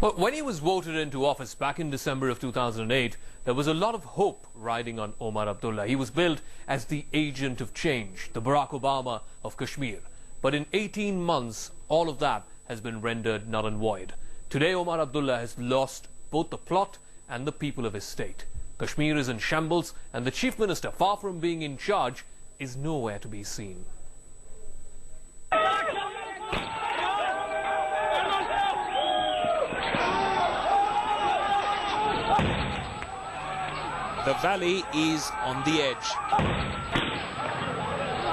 Well, when he was voted into office back in December of 2008, there was a lot of hope riding on Omar Abdullah. He was billed as the agent of change, the Barack Obama of Kashmir. But in 18 months, all of that has been rendered null and void. Today, Omar Abdullah has lost both the plot and the people of his state. Kashmir is in shambles, and the chief minister, far from being in charge, is nowhere to be seen. The valley is on the edge.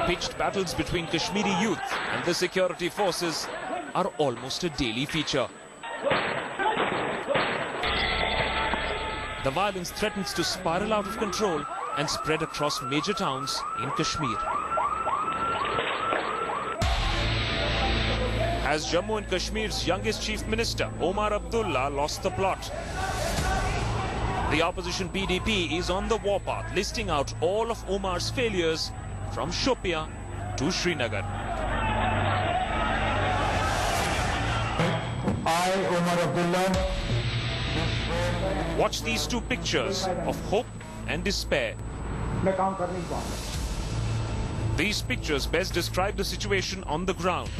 Pitched battles between Kashmiri youth and the security forces are almost a daily feature. The violence threatens to spiral out of control and spread across major towns in Kashmir. As Jammu and Kashmir's youngest chief minister, Omar Abdullah, lost the plot. The opposition PDP is on the warpath, listing out all of Omar's failures from Shopia to Srinagar. I, Omar Abdullah. Watch these two pictures of hope and despair. These pictures best describe the situation on the ground.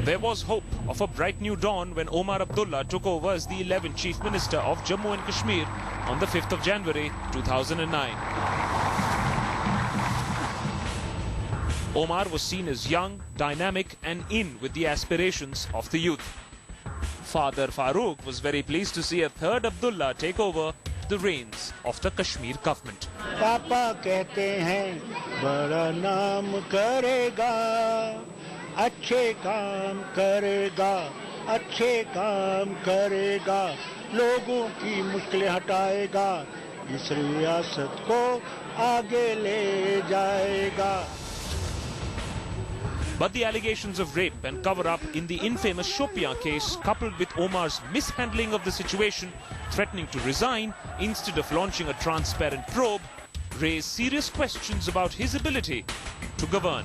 There was hope of a bright new dawn when Omar Abdullah took over as the 11th Chief Minister of Jammu and Kashmir on the 5th of January 2009. Omar was seen as young, dynamic and in with the aspirations of the youth. Father Farooq was very pleased to see a third Abdullah take over the reins of the Kashmir government. Papa कहते हैं बड़ा नाम करेगा अच्छे काम करेगा अच्छे काम करेगा लोगों की मुश्किलें हटाएगा इस रियासत को आगे ले जाएगा. But the allegations of rape and cover-up in the infamous Shopia case, coupled with Omar's mishandling of the situation, threatening to resign instead of launching a transparent probe, raise serious questions about his ability to govern.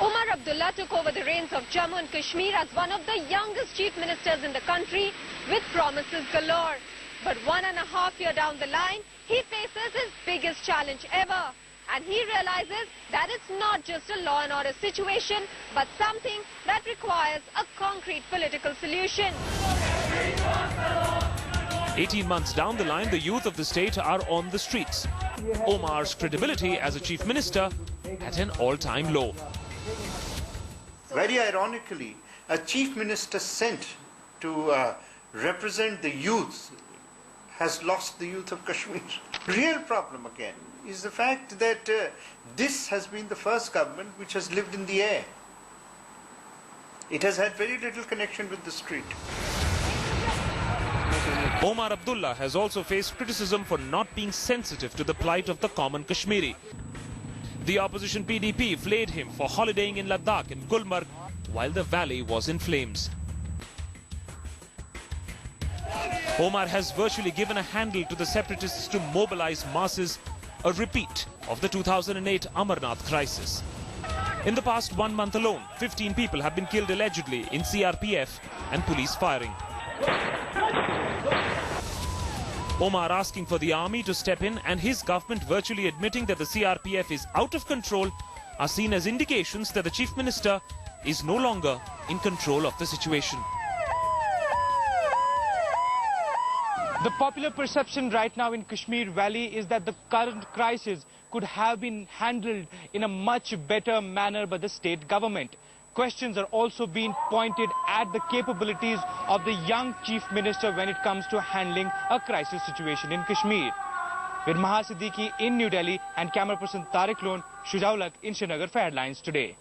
Omar Abdullah took over the reins of Jammu and Kashmir as one of the youngest chief ministers in the country, with promises galore. But 1.5 years down the line, he faces his biggest challenge ever. And he realizes that it's not just a law and order situation, but something that requires a concrete political solution. 18 months down the line, the youth of the state are on the streets. Omar's credibility as a chief minister at an all-time low. Very ironically, a chief minister sent to represent the youth has lost the youth of Kashmir. Real problem again is the fact that this has been the first government which has lived in the air. It has had very little connection with the street. Omar Abdullah has also faced criticism for not being sensitive to the plight of the common Kashmiri. The opposition PDP flayed him for holidaying in Ladakh and Gulmarg while the valley was in flames. Omar has virtually given a handle to the separatists to mobilize masses, a repeat of the 2008 Amarnath crisis. In the past 1 month alone, 15 people have been killed allegedly in CRPF and police firing. Omar asking for the army to step in and his government virtually admitting that the CRPF is out of control are seen as indications that the chief minister is no longer in control of the situation. The popular perception right now in Kashmir Valley is that the current crisis could have been handled in a much better manner by the state government. Questions are also being pointed at the capabilities of the young chief minister when it comes to handling a crisis situation in Kashmir. With Maha Siddiqui in New Delhi and camera person Tariq Lone, Shujaulak in Srinagar for Headlines Today.